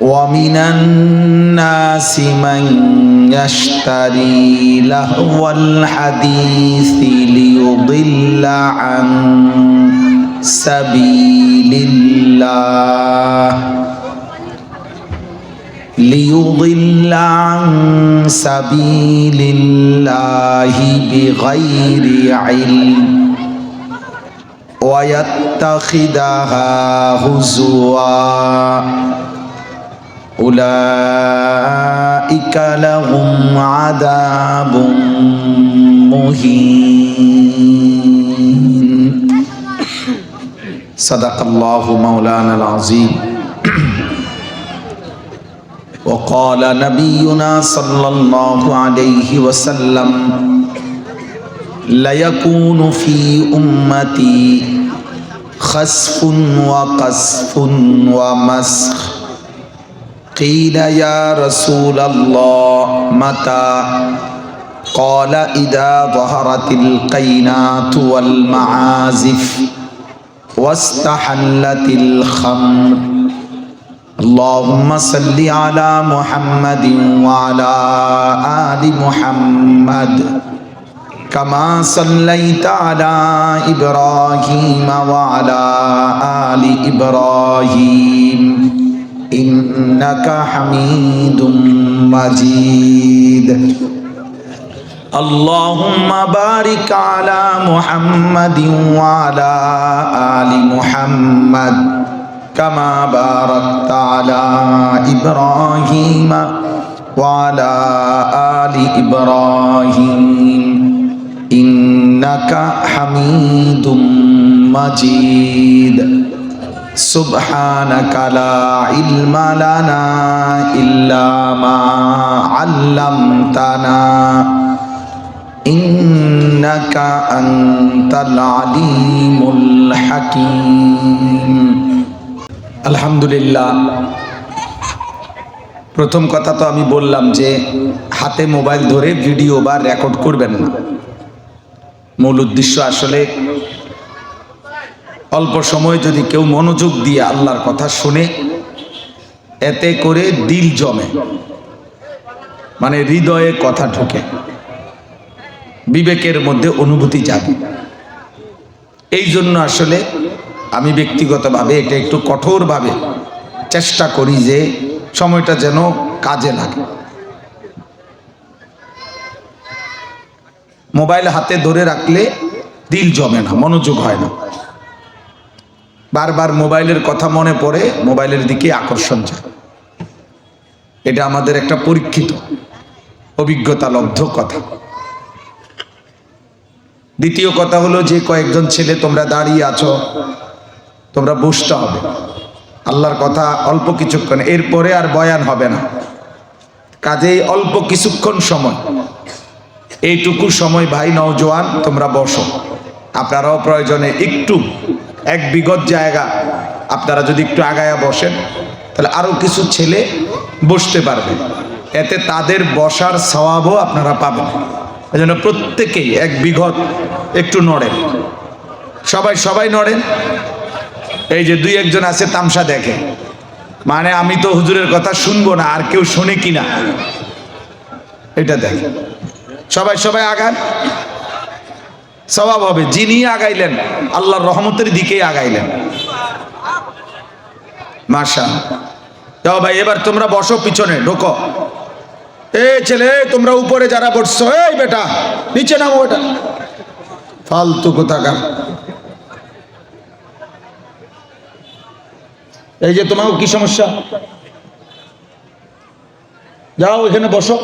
ومن الناس من يشتري لهو الحديث ليضل عن سبيل الله بغير علم ويتخذها هزوا أولئك لهم عذاب مهين صدق الله مولانا العظيم وقال نبينا صلى الله عليه وسلم ليكون في أمتي خسف وقذف ومسخ قيل يا رسول الله متى قال إذا ظهرت القينات والمعازف واستحلت الخمر اللهم صل على محمد وعلى آل محمد كما صليت على إبراهيم وعلى آل إبراهيم إنك حميد مجيد اللهم بارك على محمد وعلى آل محمد كما باركت على إبراهيم وعلى آل إبراهيم إنك حميد مجيد سبحانك لا علم لنا إلا ما علمتنا إنك أنت العليم الحكيم আলহামদুলিল্লাহ। প্রথম কথা তো আমি বললাম যে হাতে মোবাইল ধরে ভিডিও বা রেকর্ড করবেন না। মূল উদ্দেশ্য আসলে অল্প সময় যদি কেউ মনোযোগ দিয়ে আল্লাহর কথা শুনে, এতে করে দিল জমে, মানে হৃদয়ে কথা ঢোকে, বিবেকের মধ্যে অনুভূতি জাগে। এই জন্য আসলে আমি ব্যক্তিগতভাবে এটা একটু কঠোরভাবে চেষ্টা করি যে সময়টা যেন কাজে লাগে। মোবাইল হাতে ধরে রাখলে দিল জমে না, মনোযোগ হয় না, বারবার মোবাইলের কথা মনে পড়ে, মোবাইলের দিকে আকর্ষণ যায়। এটা আমাদের একটা পরীক্ষিত অভিজ্ঞতা লব্ধ কথা। দ্বিতীয় কথা হলো যে কয়েকজন ছেলে তোমরা দাঁড়িয়ে আছো, তোমরা বসতে হবে, আল্লাহর কথা অল্প কিছুক্ষণ, এরপরে আর বয়ান হবে না। কাজেই অল্প কিছুক্ষণ সময়, এইটুকু সময় ভাই নওজোয়ান তোমরা বসো। আপনারাও প্রয়োজনে একটু এক বিগত জায়গা আপনারা যদি একটু আগায়া বসেন, তাহলে আরো কিছু ছেলে বসতে পারবে, এতে তাদের বসার সওয়াবও আপনারা পাবেন। এই জন্য প্রত্যেকেই এক বিঘত একটু নড়েন, সবাই নড়েন। এই যে দুই একজন আছে তামসা দেখে, মানে আমি তো হুজুরের কথা শুনবো না, আর কেউ শুনে কিনা এটা দেখে। সবাই আগান, সওয়াব হবে। যিনি আগাইলেন আল্লাহর রহমতের দিকেই আগাইলেন। মাশাআল্লাহ। যাও ভাই, এবার তোমরা বসো, পিছনে ঢোকো। এই ছেলে তোমরা উপরে যারা বসছো, এই বেটা নিচে নামো, বেটা ফালতু কোথাকার। এই যে তোমার কি সমস্যা, যাও এখানে বসো।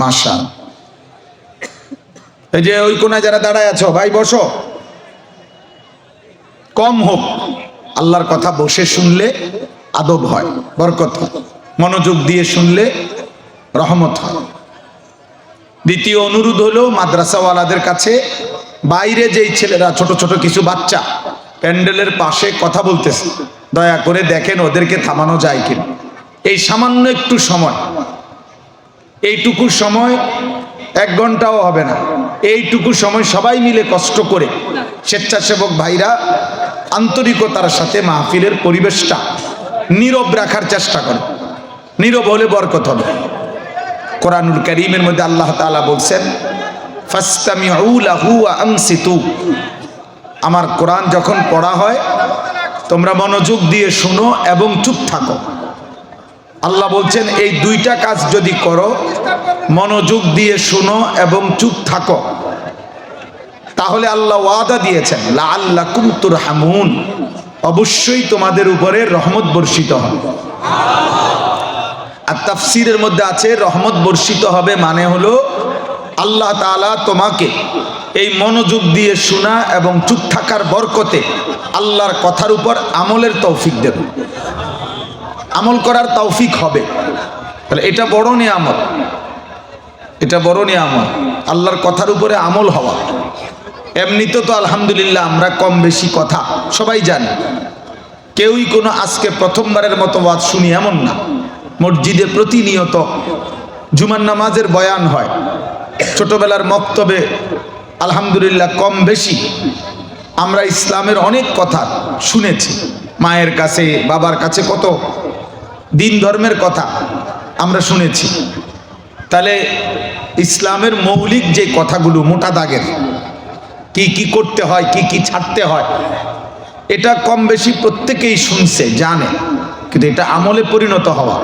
মাশাআল্লাহ। এই যে ওই কোনায় যারা দাঁড়ায় আছো, ভাই বসো। কম হোক, আল্লাহর কথা বসে শুনলে আদব হয়, বরকত হয়, মনোযোগ দিয়ে শুনলে রহমত হয়। দ্বিতীয় অনুরোধ হলো মাদ্রাসাওয়ালাদের কাছে, বাইরে যেই ছেলেরা ছোট ছোট কিছু বাচ্চা প্যান্ডেলের পাশে কথা বলতেছে, দয়া করে দেখেন ওদেরকে থামানো যায় কিনা। এই সামান্য একটু সময়, এইটুকু সময় 1 ঘন্টাও হবে না। এইটুকু সময় সবাই মিলে কষ্ট করে স্বেচ্ছাসেবক ভাইরা আন্তরিকতার সাথে মাহফিলের পরিবেশটা নীরব রাখার চেষ্টা করে। নীরব হলে বরকত হবে। কোরআনুল কারীমের মধ্যে আল্লাহ তাআলা বলছেন, ফাসতামিউ লাহু ওয়া আনসিতু। আমার কোরআন যখন পড়া হয় তোমরা মনোযোগ দিয়ে শোনো এবং চুপ থাকো। আল্লাহ বলছেন এই 2টা কাজ যদি করো, মনোযোগ দিয়ে শোনো এবং চুপ থাকো, তাহলে আল্লাহ ওয়াদা দিয়েছেন লাআল্লাকুম তুরহামুন, অবশ্যই তোমাদের উপরে রহমত বর্ষিত হবে। আর তাফসীরের মধ্যে আছে রহমত বর্ষিত হবে মানে হলো আল্লাহ তাআলা তোমাকে এই মনোযোগ দিয়ে শোনা এবং চুপ থাকার বরকতে আল্লাহর কথার উপর আমলের তৌফিক দেবে, আমল করার তৌফিক হবে। তাহলে এটা বড় নিয়ামত, এটা বড় নিয়ামত, আল্লাহর কথার উপরে আমল হওয়া। এমনিতে তো আলহামদুলিল্লাহ আমরা কম বেশি কথা সবাই জানি, কেউই কোনো আজকে প্রথমবারের মতো ওয়াজ শুনি এমন না। মসজিদে প্রতিনিয়ত জুমার নামাজের বয়ান হয়, ছোটবেলার মক্তবে আলহামদুলিল্লাহ কম বেশি আমরা ইসলামের অনেক কথা শুনেছি, মায়ের কাছে বাবার কাছে কত দিন ধর্মের কথা আমরা শুনেছি। তাহলে ইসলামের মৌলিক যে কথাগুলো মোটা দাগের, কি কি করতে হয়, কি কি ছাড়তে হয়, এটা কম বেশি প্রত্যেকেই শুনছে জানে, কিন্তু এটা আমলে পরিণত হওয়া,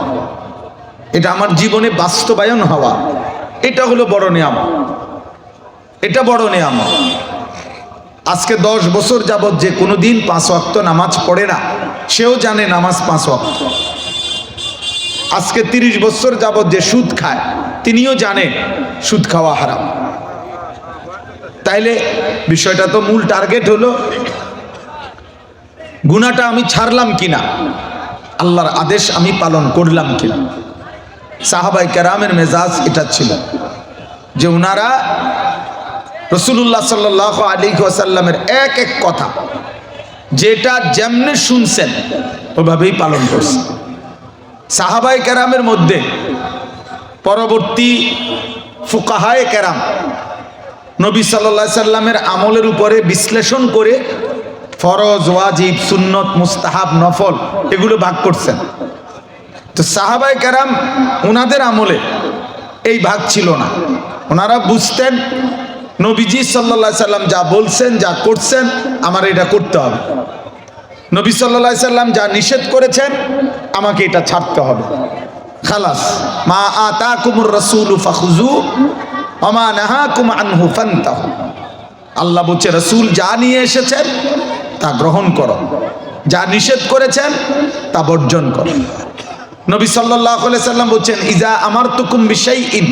এটা আমার জীবনে বাস্তবায়ন হওয়া, এটা হলো বড় নিয়ামত, এটা বড় নিয়ামত। আজকে 10 বছর যাবত যে কোনো দিন 5 ওয়াক্ত নামাজ পড়ে না, সেও জানে নামাজ 5 ওয়াক্ত। আজকে 30 বছর যাবত যে সুদ খায়, তিনিও জানে সুদ খাওয়া হারাম। তাইলে বিষয়টা তো মূল টার্গেট হলো গুনাহটা আমি ছাড়লাম কিনা, আল্লাহর আদেশ আমি পালন করলাম কিনা। সাহাবায়ে কেরামের মেজাজ এটা ছিল যে ওনারা রাসূলুল্লাহ সাল্লাল্লাহু আলাইহি ওয়াসাল্লামের এক এক কথা যেটা যেমনে শুনছেন ওভাবেই পালন করছেন। সাহাবায়ে কেরামের মধ্যে পরবর্তী ফুকাহায়ে কেরাম নবী সাল্লাল্লাহু আলাইহি সাল্লামের আমলের উপরে বিশ্লেষণ করে ফরজ, ওয়াজিব, সুন্নত, মুস্তাহাব, নফল এগুলো ভাগ করছেন। তো সাহাবায়ে কেরাম ওনাদের আমলে এই ভাগ ছিল না। ওনারা বুঝতেন নবীজি সাল্লাল্লাহু আলাইহি সাল্লাম যা বলছেন, যা করছেন, আমার এটা করতে হবে। নবী সাল্লাল্লাহু আলাইহি সাল্লাম যা নিষেধ করেছেন আমাকে এটা ছাড়তে হবে। খালাস, মা আতাকুমুর রাসূলু ফাখুযু ওয়া মা নাহাকুম আনহু ফান্তাহু। আল্লাহ বলছে রাসূল যা নিয়ে এসেছেন তা গ্রহণ করো, যা নিষেধ করেছেন তা বর্জন করো। নবী সাল্লাল্লাহু আলাইহি সাল্লাম বলছেন ইজা আমারতুকুম বিশাইইন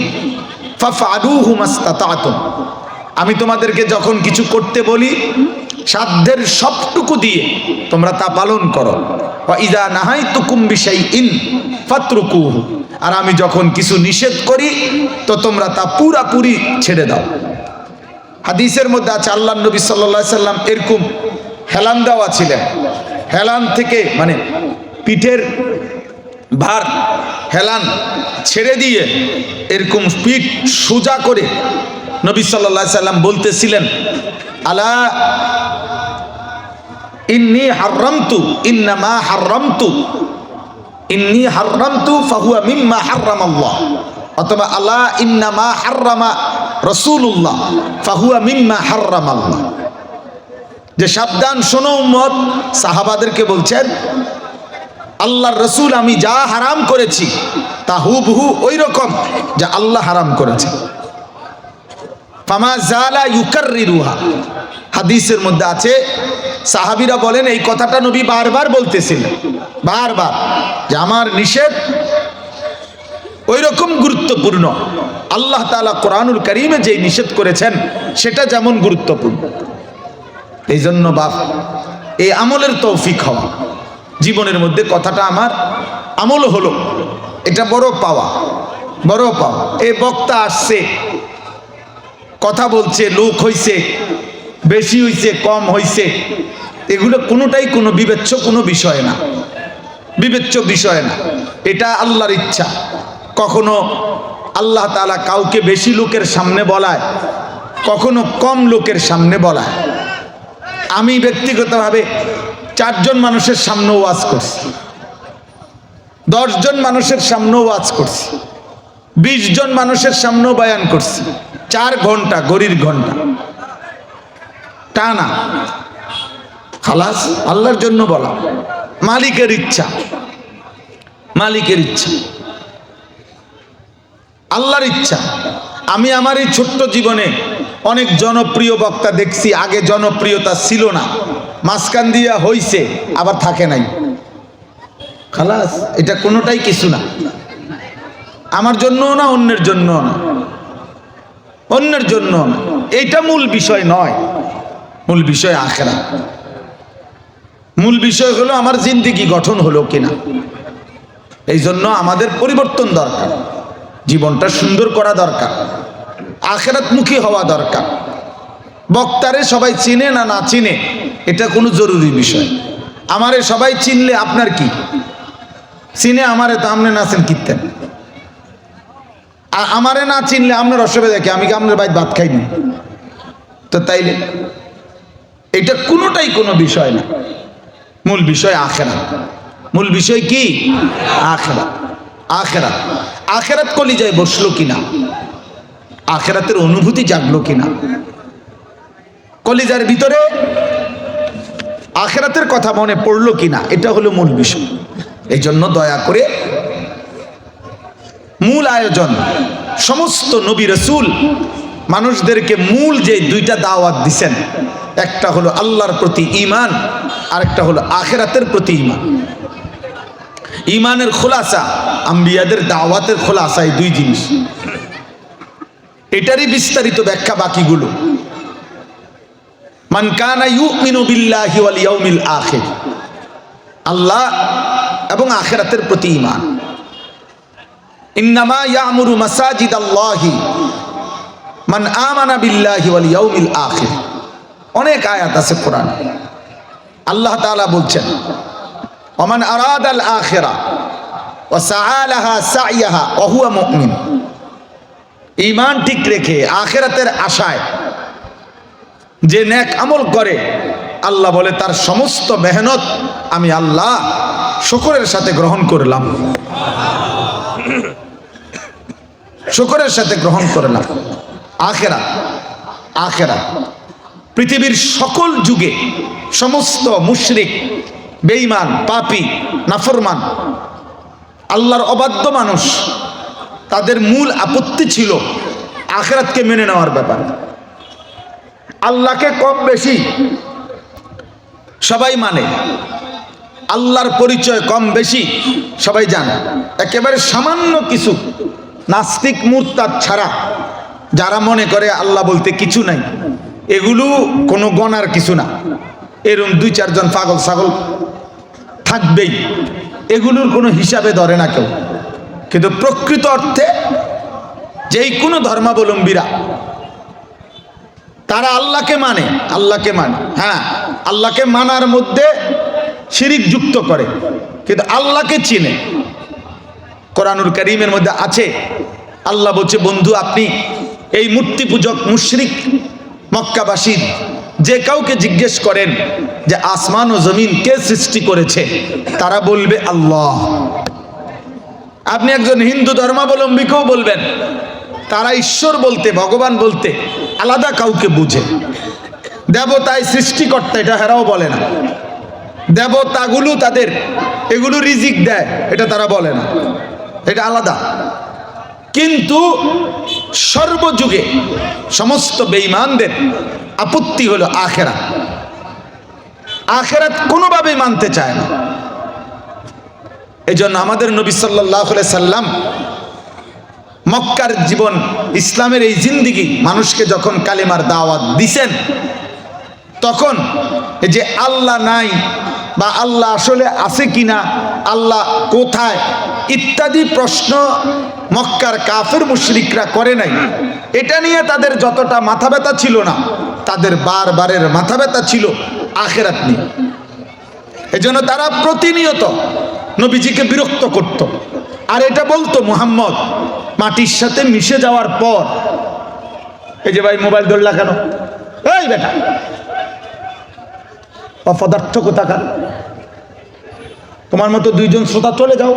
ফাফআলুহু মাসতাতাতুম। আমি তোমাদেরকে যখন কিছু করতে বলি সাধ্যের সবটুকু দিয়ে তোমরা তা পালন করো। ওয়া ইজা নাহাইতুকুম বিশাইইন ফাতরুকুহু। আর আমি যখন কিছু নিষেধ করি তো তোমরা তা পুরাপুরি ছেড়ে দাও। হাদিসের মধ্যে আছে আল্লাহর নবী সাল্লাল্লাহু আলাইহি সাল্লাম এরকম হেলান দেওয়া ছিলেন, হেলান থেকে মানে পিঠের ভার হেলান ছেড়ে দিয়ে এরকম পিঠ সোজা করে নবী সাল্লাল্লাহু আলাইহি সাল্লাম বলতেছিলেন আলা ইন্নী হারামতু ইন্নামা হারামতু ইন্নী হারামতু ফাহুয়া মিম্মা হারামাল্লাহ, অথবা আলা ইন্নামা হারামা রাসূলুল্লাহ ফাহুয়া মিম্মা হারামাল্লাহ। যে সাবধান শোনো উম্মত, সাহাবাদেরকে বলছেন আল্লাহর রাসূল আমি যা হারাম করেছি তা হুবহু ওই রকম যা আল্লাহ হারাম করেছে। ফামা জালা ইউকাররিরুহা। হাদিসের মধ্যে আছে সাহাবীরা বলেন এই কথাটা নবী বারবার বলতেছিলেন, বারবার, যে আমার নিষেধ ওই রকম গুরুত্বপূর্ণ আল্লাহ তাআলা কোরআনুল কারীমে যে নিষেধ করেছেন সেটা যেমন গুরুত্বপূর্ণ। এই জন্য বাপ এই আমলের তৌফিক হওয়া, জীবনের মধ্যে কথাটা আমার আমল হলো, এটা বড় পাওয়া, বড় পাওয়া। এই বক্তা আসছে, কথা বলছে, লোক হইছে, বেশি হইছে, কম হইছে, এগুলো কোনোটাই কোনো বিবেচ্য কোনো বিষয় না, বিবেচ্য বিষয় না। এটা আল্লাহর ইচ্ছা। কখনো আল্লাহ তাআলা কাউকে বেশি লোকের সামনে বলায়, কখনো কম লোকের সামনে বলায়। আমি ব্যক্তিগতভাবে 4 জন মানুষের সামনে ওয়াজ করছি, 10 জন মানুষের সামনেও ওয়াজ করছি, 20 জন মানুষের সামনেও বয়ান করছি। 4 ঘন্টা, ঘড়ির ঘন্টা টানা, খালাস। আল্লাহর জন্য বলা, মালিকের ইচ্ছা, মালিকের ইচ্ছা, আল্লাহর ইচ্ছা। আমি আমার এই ছোট্ট জীবনে অনেক জনপ্রিয় বক্তা দেখছি, আগে জনপ্রিয়তা ছিল না, মাঝখান দিয়া হইছে, আবার থাকে নাই, খালাস। এটা কোনোটাই কিছু না, আমার জন্যও না, অন্যের জন্যও না, অন্যের জন্য না। এইটা মূল বিষয় নয়, মূল বিষয় আখিরাত। মূল বিষয় হলো আমার জিন্দেগি গঠন হলো কিনা। এই জন্য আমাদের পরিবর্তন দরকার, জীবনটা সুন্দর করা দরকার, আখিরাতমুখী হওয়া দরকার। বক্তারে সবাই চিনে না না চিনে এটা কোনো জরুরি বিষয়। আমারে সবাই চিনলে আপনার কি, চিনে আমারে তো আপনি না চিন কিনতেন, আর আমারে না চিনলে আপনার অসুবিধা কি, আমি কি আপনার বাইরে ভাত খাইনি? তো তাইলে এটা কোনোটাই কোনো বিষয় না, মূল বিষয় আখিরাত। মূল বিষয় কি? আখিরাত। আখিরাত, আখিরাত কলিজায় বসলো কিনা, আখিরাতের অনুভূতি জাগলো কিনা, কলিজার ভিতরে আখিরাতের কথা মনে পড়লো কিনা, এটা হলো মূল বিষয়। এই জন্য দয়া করে মূল আয়োজন, সমস্ত নবী রাসূল মানুষদেরকে মূল যে 2টা দাওয়াত দিছেন, একটা হলো আল্লাহর প্রতি ঈমান, আরেকটা হলো আখিরাতের প্রতি ঈমান। ঈমানের খোলাসা, আম্বিয়াদের দাওয়াতের খোলাসা, এই 2 জিনিস। এটারই বিস্তারিত ব্যাখ্যা বাকিগুলো। মান কানা ইউমিনু বিল্লাহি ওয়াল ইয়াউমিল আখির, আল্লাহ এবং আখিরাতের প্রতি ঈমান। ইন্নামা ইয়ামুরু মাসাজিদাল্লাহি মান আমানা বিল্লাহি ওয়াল ইয়াউমিল আখির। অনেক আয়াত আছে কোরআনে, আল্লাহ তাআলা বলছেন ওমান আরাদাল আখিরা ওয়া সাআলাহা সাইয়াহা ওয়া হুয়া মুমিন। ঈমান ঠিক রেখে আখিরাতের আশায় যে নেক আমল করে, আল্লাহ বলে তার সমস্ত মেহনত আমি আল্লাহ শুকরের সাথে গ্রহণ করলাম, শুকরের সাথে গ্রহণ করলাম। আখিরাত, আখিরাত। পৃথিবীর সকল যুগে সমস্ত মুশরিক, বেঈমান, পাপী, নাফরমান, আল্লাহর অবাধ্য মানুষ, তাদের মূল আপত্তি ছিল আখিরাতকে মেনে নেওয়ার ব্যাপারে। আল্লাহকে কম বেশি সবাই মানে, আল্লাহর পরিচয় কম বেশি সবাই জানে। একেবারে সামান্য কিছু নাস্তিক মুরতাদ ছাড়া যারা মনে করে আল্লাহ বলতে কিছু নাই, এগুলো কোনো গণার কিছু না। এরকম 2-4 জন পাগল ছাগল থাকবেই, এগুলোর কোনো হিসাবে ধরে না কেউ। কিন্তু প্রকৃত অর্থে যেই কোনো ধর্মাবলম্বীরা তারা আল্লাহকে মানে, আল্লাহকে মানে। হ্যাঁ, আল্লাহকে মানার মধ্যে শিরিক যুক্ত করে, কিন্তু আল্লাহকে চিনে। কোরআনুল কারীমের মধ্যে আছে, আল্লাহ বলছে, বন্ধু আপনি এই মূর্তি পূজক মুশরিক মক্কাবাসী যে কাউকে জিজ্ঞেস করেন যে আসমান ও জমিন কে সৃষ্টি করেছে, তারা বলবে আল্লাহ। আপনি একজন হিন্দু ধর্মাবলম্বীকেও বলবেন, তারা ঈশ্বর বলতে, ভগবান বলতে আলাদা কাউকে বুঝে। দেবতায় সৃষ্টিকর্তা এটা হেরাও বলে না। দেবতাগুলো তাদের এগুলো রিজিক দেয়, এটা তারা বলে না, এটা আলাদা। কিন্তু সর্বযুগে সমস্ত বেঈমানদের আপত্তি হলো আখিরাত। আখিরাত কোনোভাবেই মানতে চায় না। এই জন্য আমাদের নবী সাল্লাল্লাহু আলাইহি সাল্লাম মক্কার জীবন, ইসলামের এই জিন্দিগি মানুষকে যখন কালেমার দাওয়াত দিছেন, তখন এই যে আল্লাহ নাই বা আল্লাহ আসলে আছে কিনা, আল্লাহ কোথায় ইত্যাদি প্রশ্ন মক্কার কাফের মুশরিকরা করে নাই। এটা নিয়ে তাদের যতটা মাথা ব্যথা ছিল না, তাদের বারবারের মাথা ব্যথা ছিল আখিরাত নিয়ে। এজন্য তারা প্রতিনিয়ত নবীজিকে বিরক্ত করত, আর এটা বলতো মুহাম্মদ মাটির সাথে মিশে যাওয়ার পর, এই যে ভাই মোবাইল ধরলা কেন, এই বেটা অপদার্থ কোথাকার, তোমার মতো দুইজন শ্রোতা চলে যাও।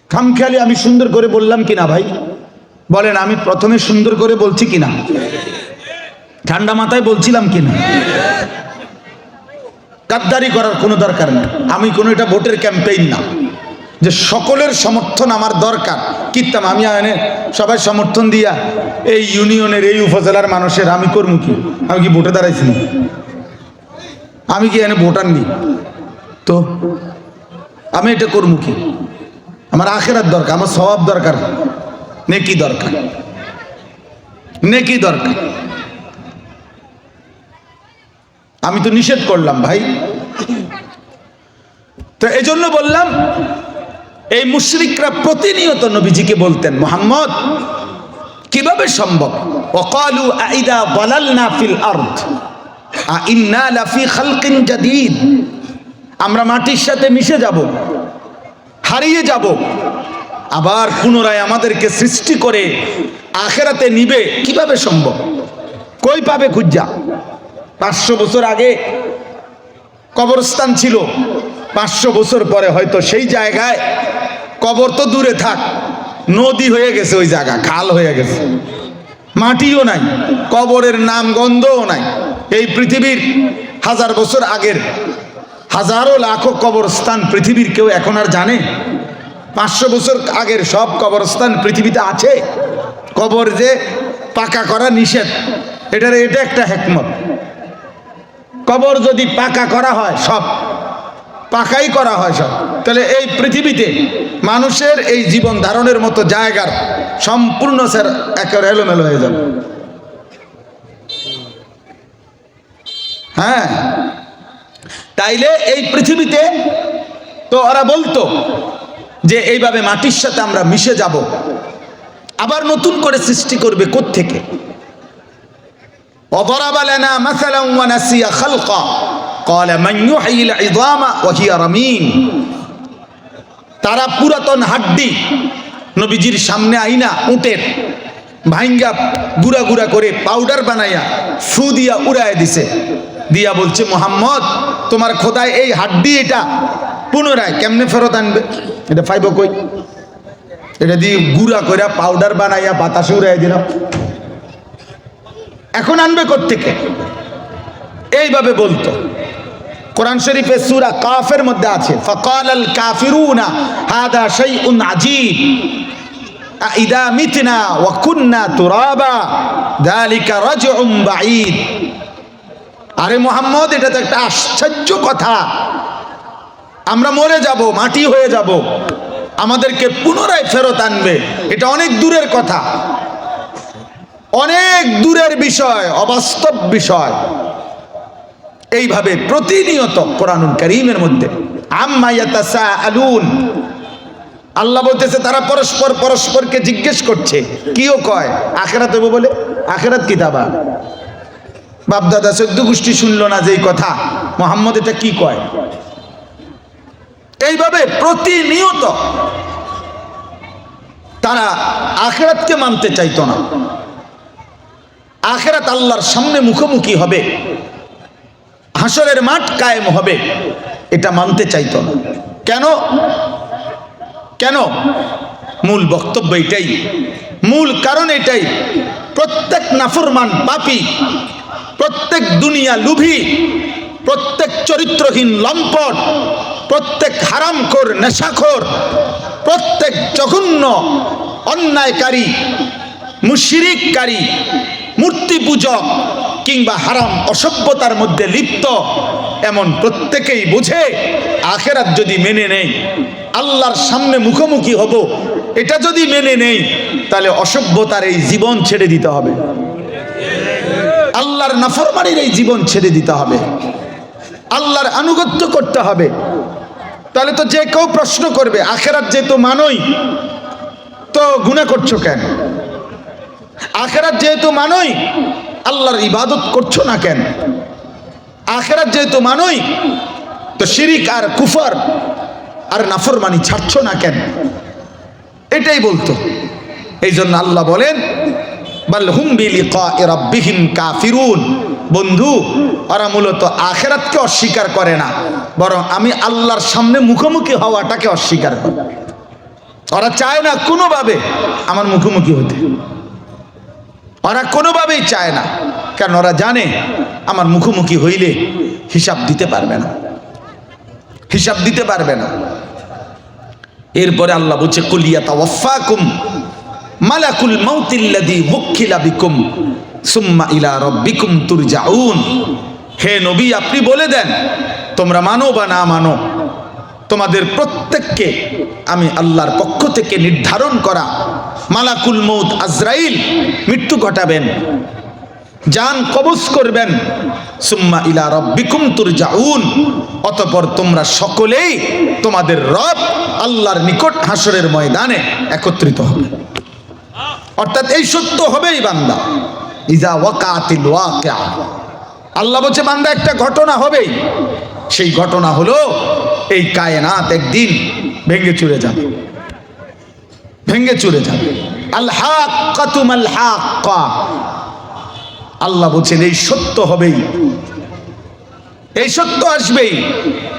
খামখেয়ালি আমি সুন্দর করে বললাম কিনা ভাই বলেন? আমি প্রথমে সুন্দর করে বলছি কিনা? ঠান্ডা মাথায় বলছিলাম কিনা? গাদ্দারি করার কোনো দরকার নেই। আমি কোনো এটা ভোটের ক্যাম্পেইন না যে সকলের সমর্থন আমার দরকার। কিতাম আমি এনে সবাই সমর্থন দিয়া এই ইউনিয়নের এই উপজেলার মানুষের আমি করবো কি? আমি কি ভোটে দাঁড়াইছি? আমি কি এনে ভোটার নি? তো আমি এটা করবো কি? আমার আখিরাত দরকার, আমার সওয়াব দরকার, নেকি দরকার, নেকি দরকার। আমি তো নিষেধ করলাম ভাই। তো এই জন্য বললাম, এই মুশরিকরা প্রতিনিয়ত নবীজিকে বলতেন, মুহাম্মদ কিভাবে সম্ভব? ওয়াকালু আইদা যালালনা ফিল আরদ আইন্না লাফি খালকিন জাদীদ, আমরা মাটির সাথে মিশে যাব, হারিয়ে যাব, আবার পুনরায় আমাদেরকে সৃষ্টি করে আখিরাতে নিবে, কিভাবে সম্ভব? কই পাবে খুঁজা? 500 বছর আগে কবরস্থান ছিল, 500 বছর পরে হয়তো সেই জায়গায় কবর তো দূরে থাক, নদী হয়ে গেছে, ওই জায়গা খাল হয়ে গেছে, মাটিও নাই, কবরের নাম গন্ধও নাই। এই পৃথিবীর 1000 বছর আগের হাজারো লাখো কবরস্থান পৃথিবীর কেউ এখন আর জানে? 500 বছর আগের সব কবরস্থান পৃথিবীতে আছে? কবর যে পাকা করা নিষেধ, এটা একটা হিকমত। কবর যদি পাকা করা হয়, সব পাকাই করা হয় সব, তাহলে এই পৃথিবীতে মানুষের এই জীবন ধারণের মতো জায়গার সম্পূর্ণ স্যার একেবারে এলোমেলো হয়ে যাবে। হ্যাঁ, তাইলে এই পৃথিবীতে তো ওরা বলতো যে এইভাবে মাটির সাথে আমরা মিশে যাব, আবার নতুন করে সৃষ্টি করবে কোত্থেকে? وضرب لنا مثلا ونسي خلقا قال من يحيي العظام وهي رميم। তারা পুরাতন হাড্ডি নবীজির সামনে আইনা উটের ভাঙ্গা গুড়া গুড়া করে পাউডার বানাইয়া ফু দিয়া উড়ায় দিছে, দিয়া বলছে, মুহাম্মদ তোমার খোদায় এই হাড্ডি এটা পুনরায় কেমনে ফেরত আনবে? এটা পাইব কই? এটা দিয়ে গুড়া করে পাউডার বানাইয়া বাতাসে উড়াই দিলাম, এখন আনবে কোত্থেকে? এইভাবে বলতো। কোরআন শরীফে সূরা কাফের মধ্যে আছে, ফাকালাল কাফিরুনা হাদা শাইউন আজীব আইদা মিতনা ওয়া কুননা তুরাবা যালিকা রাজউম বাঈদ। আরে মুহাম্মদ, এটা তো একটা আশ্চর্য কথা, আমরা মরে যাব, মাটি হয়ে যাব, আমাদেরকে পুনরায় ফেরত আনবে, এটা অনেক দূরের কথা, অনেক দূরের বিষয়, অবাস্তব বিষয়। এইভাবে প্রতিনিয়ত কোরআনুল কারীমের মধ্যে আম্মা ইয়াতাসাআলুন, আল্লাহ বলতেছে তারা পরস্পর পরস্পরকে জিজ্ঞেস করছে, কিও কয় আখিরাত হবে বলে। আখিরাত কিতাবা বাপ দাদা 14 গোষ্ঠী শুনলো না যেই কথা, মুহাম্মদ এটা কি কয়? এইভাবে প্রতিনিয়ত তারা আখিরাতকে মানতে চাইতো না। আখিরাত আল্লাহর সামনে মুখোমুখি হবে, হাসরের মাঠ কায়েম হবে, এটা মানতে চাইতো না। কেন? কেন? মূল বক্তব্য এটাই, মূল কারণ এটাই, প্রত্যেক নাফরমান পাপী, প্রত্যেক দুনিয়া লুভী, প্রত্যেক চরিত্রহীন লম্পট, প্রত্যেক হারামখোর নেশাখোর, প্রত্যেক জঘন্য অন্যায়কারী, মুশরিককারী, মূর্তি পূজক কিংবা হারাম অসভ্যতার মধ্যে লিপ্ত, এমন প্রত্যেকেই বুঝে আখিরাত যদি মেনে নেই, আল্লাহর সামনে মুখোমুখি হব, এটা যদি মেনে নেই, তাহলে অসভ্যতার এই জীবন ছেড়ে দিতে হবে, আল্লাহর নাফরমানির এই জীবন ছেড়ে দিতে হবে, আল্লাহর আনুগত্য করতে হবে। তাহলে তো যে কেউ প্রশ্ন করবে, আখিরাত যেহেতু মানোই তো গুনাহ করছো কেন? আখিরাত যেহেতু মানোই আল্লাহর ইবাদত করছো না কেন? আখিরাত যেহেতু মানোই তো শিরিক আর কুফর আর নাফরমানি ছাড়ছো না কেন, এটাই বলতো। এই জন্য আল্লাহ বলেন বাল হুম বিলিকাই রাব্বিহিম কাফিরুন, বন্ধু ওরা মূলত আখিরাতকে অস্বীকার করে না, বরং আমি আল্লাহর সামনে মুখোমুখি হওয়াটাকে অস্বীকার করে। ওরা চায় না কোনোভাবে আমার মুখোমুখি হতে, ওরা কোনোভাবেই চায় না, কারণ ওরা জানে আমার মুখোমুখি হইলে হিসাব দিতে পারবে না, হিসাব দিতে পারবে না। এরপরে আল্লাহ বলছে কুলিয়া তাওয়াফাকুম মালাকুল মাউতিল্লাযী ওয়াক্কিলা বিকুম সুম্মা ইলা রাব্বিকুম তুরজাউন। হে নবী, আপনি বলে দেন, তোমরা মানো বা না মানো, তোমাদের প্রত্যেককে আমি আল্লাহর পক্ষ থেকে নির্ধারণ করা মালাকুল মউত আজরাইল মৃত্যু ঘটাবেন, জান কবজ করবেন। সুম্মা ইলা রাব্বিকুম তুরজাউন, অতঃপর তোমরা সকলেই তোমাদের রব আল্লাহর নিকট হাসরের ময়দানে একত্রিত হবে। অর্থাৎ এই সত্য হবেই বান্দা, ইজা ওয়াকাতিল ওয়াকিআ। আল্লাহ বলছে বান্দা একটা ঘটনা হবেই, সেই ঘটনা হলো এই কায়নাত একদিন ভেঙে চুরে যাবে, ভেঙে চুরে যাবে। আল হাক্কাতু মাল হাক্কা, আল্লাহ বলছেন এই সত্য হবেই, এই সত্য আসবেই।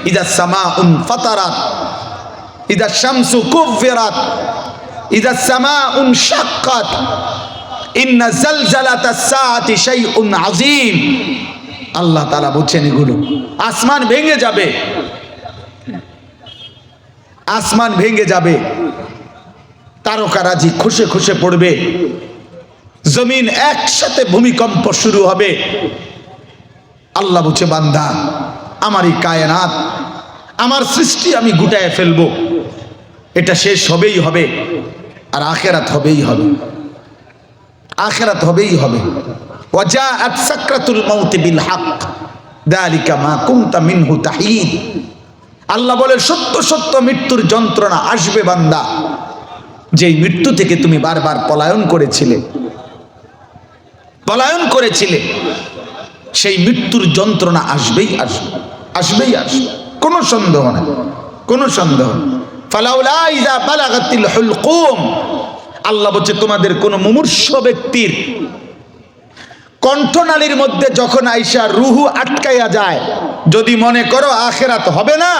ইদা সামাউন ফাতারাত, ইদা শামসু কুফিরাত, ইদা সামাউন শাক্কাত, ইন্না জালজালাতাস সাআতি শাইউন আযীম। আল্লাহ তাআলা বলছেন এগুলো, আসমান ভেঙে যাবে, আসমান ভেঙে যাবে, তারকারাজি খসে খসে পড়বে, জমিন একসাথে ভূমিকম্প শুরু হবে। আল্লাহ বলছে বান্দা আমার এই কায়নাত, আমার সৃষ্টি আমি গুটায় ফেলবো, এটা শেষ হবেই হবে, আর আখিরাত হবেই হবে, আখিরাত হবেই হবে। ওয়াজাআত সাকরাতুল মাউত বিল হক যালিকা মা কুনতা মিনহু তাহিদ। আল্লাহ বলে সত্য সত্য মৃত্যুর যন্ত্রণা আসবে বান্দা, যেই মৃত্যু থেকে তুমি বারবার পলায়ন করেছিলে, পলায়ন করেছিলে, সেই মৃত্যুর যন্ত্রণা আসবেই আসবে, আসবেই আসবে, কোনো সন্দেহ নেই, কোনো সন্দেহ নেই। ফালাউলা ইযা বালাগাতিল হুলকুম, আল্লাহ বলছে তোমাদের কোন মুমূর্ষ ব্যক্তির কণ্ঠনালীর মধ্যে যখন আইসা রুহু আটকাইয়া যায়, যদি মনে করো আখিরাত হবে না,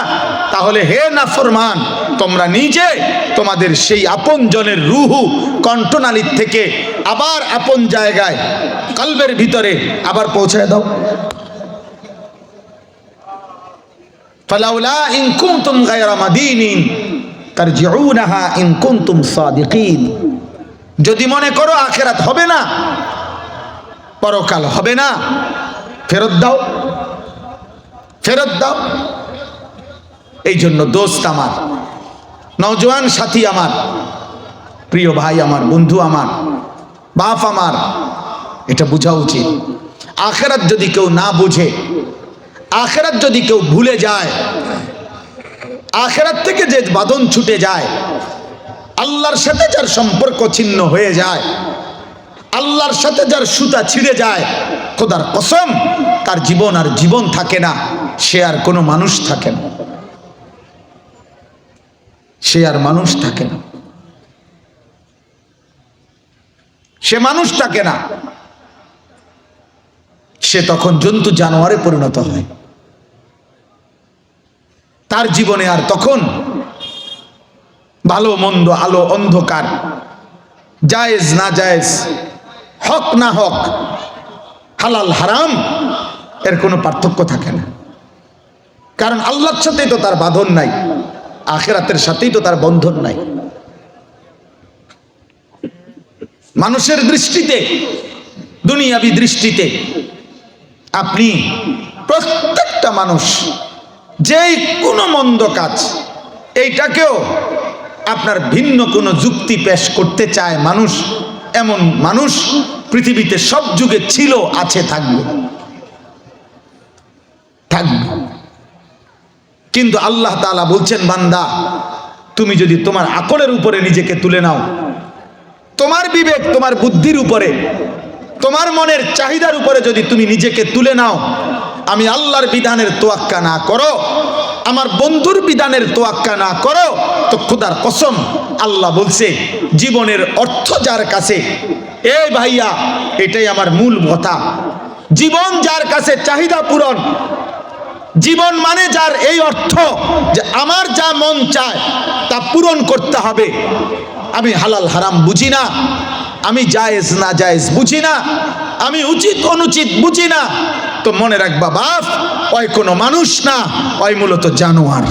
তাহলে হে নাফরমান, তোমরা নিজে তোমাদের সেই আপন জনের রুহু কণ্ঠনালীর থেকে আবার আপন জায়গায় কলবের ভিতরে আবার পৌঁছায় দাও। ফালাউলা ইন কুনতুম গায়রা মাদিনিন তারজিউনাহা ইন কুনতুম সাদিকিন। যদি মনে করো আখিরাত হবে না, পরকাল হবে না, ফেরত দাও, ফেরত দাও। এই জন্য দোস্ত আমার, নওজোয়ান সাথী আমার, প্রিয় ভাই আমার, বন্ধু আমার, বাপ আমার, এটা বোঝা উচিত। আখিরাত যদি কেউ না বুঝে, আখিরাত যদি কেউ ভুলে যায়, আখিরাত থেকে যে বাঁধন ছুটে যায়, আল্লাহর সাথে যার সম্পর্ক ছিন্ন হয়ে যায়, আল্লাহর সাথে যার সুতা ছিঁড়ে যায়, খোদার কসম তার জীবন আর জীবন থাকে না, সে আর কোনো মানুষ থাকে না, সে আর মানুষ থাকে না, সে মানুষ থাকে না, সে তখন জন্তু জানোয়ারে পরিণত হয়। তার জীবনে আর তখন ভালো মন্দ, আলো অন্ধকার, জায়েজ না জায়েজ, হক না হক, হালাল হারাম, এর কোনো পার্থক্য থাকে না। কারণ আল্লাহর সাথেই তো তার বাঁধন নাই, আখিরাতের সাথেই তো তার বন্ধন নাই। মানুষের দৃষ্টিতে, দুনিয়াবি দৃষ্টিতে আপনি প্রত্যেকটা মানুষ যেই কোনো মন্দ কাজ, এইটাকেও আপনার ভিন্ন কোনো যুক্তি পেশ করতে চায় মানুষ, এমন মানুষ পৃথিবীতে সব যুগে ছিল, আছে, থাকবে, থাকবে। কিন্তু আল্লাহ তাআলা বলছেন বান্দা, তুমি যদি তোমার আকলের উপরে নিজেকে তুলে নাও, তোমার বিবেক, তোমার বুদ্ধির উপরে, তোমার মনের চাহিদার উপরে যদি তুমি নিজেকে তুলে নাও, আমি আল্লাহর বিধানের তোয়াক্কা না করো, আমার বন্ধুর বিধানের তোয়াক্কা না করো তো খোদার কসম আল্লাহ বলছে জীবনের অর্থ যার কাছে, এই ভাইয়া এটাই আমার মূল কথা, জীবন যার কাছে চাহিদা পূরণ, জীবন মানে যার এই অর্থ যে আমার যা মন চায় তা পূরণ করতে হবে, আমি হালাল হারাম বুঝি না, আমি জায়েজ না জায়েজ বুঝি না, আমি উচিত অনুচিত বুঝি না, তো মনে রাখবা বাপ ওই কোনো মানুষ না, ওই মূলত জানোয়ার।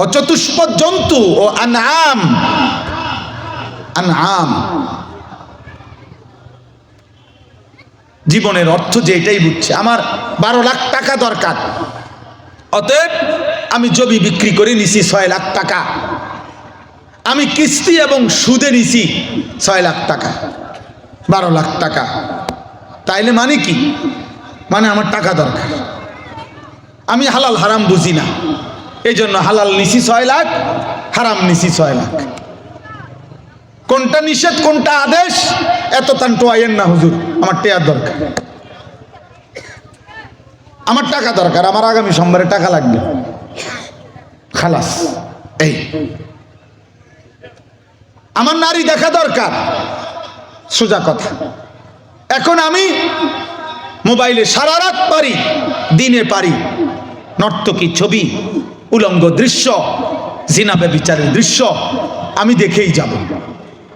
ও চতুষ্পদ জন্তু, ও আনআম, আনআম। জীবনের অর্থ যে এটাই বুঝছে, আমার 12 লাখ টাকা দরকার, অতএব আমি জমি বিক্রি করে নিছি 6 লাখ টাকা, আমি কিস্তি এবং সুদে নিছি 6 লাখ টাকা, 12 লাখ টাকা। তাইলে মানে কি? মানে আমার টাকা দরকার, আমি হালাল হারাম বুঝি না, এই জন্য হালাল নিছি 6 লাখ, হারাম নিছি 6 লাখ। কোনটা নিষেধ কোনটা আদেশ এত তান্টু আইয়েন না হুজুর, আমার টেয়ার দরকার, আমার টাকা দরকার, আমার আগামী সোমবারে টাকা লাগবে, খালাস। এই আমার নারী দেখা দরকার, সোজা কথা। এখন আমি মোবাইলে সারা রাত পারি, দিনে পারি, নর্তকী ছবি, উলঙ্গ দৃশ্য, জিনা ব্যভিচারের দৃশ্য আমি দেখেই যাব।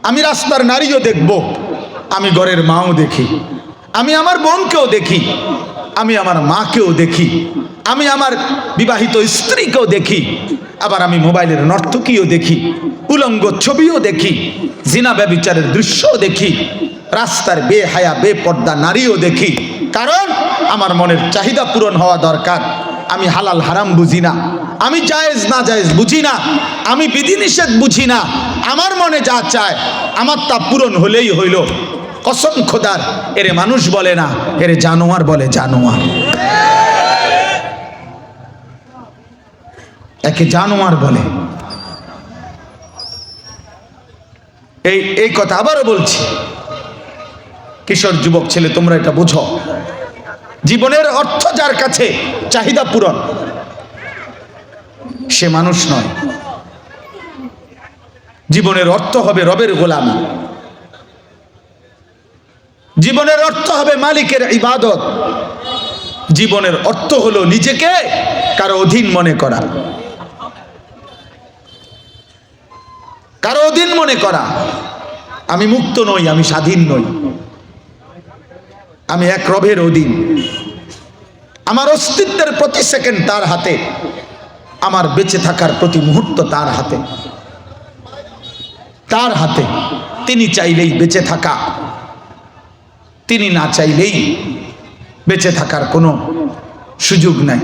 আমি রাস্তার নারীও দেখব, আমি ঘরের মাও দেখি, আমি আমার বোনকেও দেখি, আমি আমার মাকেও দেখি, আমি আমার বিবাহিত স্ত্রীকেও দেখি, আবার আমি মোবাইলের নর্তকীও দেখি, উলঙ্গ ছবিও দেখি, জিনা ব্যভিচারের দৃশ্যও দেখি, রাস্তার বেহায়া বেপর্দা নারীও দেখি। কারণ আমার মনের চাহিদা পূরণ হওয়া দরকার। আমি হালাল হারাম বুঝি না, আমি জায়েজ না জায়েজ বুঝি না, আমি বিধিনিষেধ বুঝি না, আমার মনে যা চায় আমার তা পূরণ হলেই হইল। কসম খোদার, এরে মানুষ বলে না, এরে জানোয়ার বলে, জানোয়ার। একে জানোয়ার বলে। এই কথা আবারও বলছি, কিশোর যুবক ছেলে তোমরা এটা বুঝো, জীবনের অর্থ যার কাছে চাহিদা পূরণ, সে মানুষ নয়। জীবনের অর্থ হবে রবের গোলামি, জীবনের অর্থ হবে মালিকের ইবাদত, জীবনের অর্থ হলো নিজেকে কারো অধীন মনে করা, কারো অধীন মনে করা। আমি মুক্ত নই, আমি স্বাধীন নই, আমি এক রবের অধীন। আমার অস্তিত্বের প্রতি সেকেন্ড তার হাতে, আমার বেঁচে থাকার প্রতি মুহূর্ত তার হাতে, তার হাতে। তিনি চাইলেই বেঁচে থাকা, তিনি না চাইলেই বেঁচে থাকার কোনো সুযোগ নাই।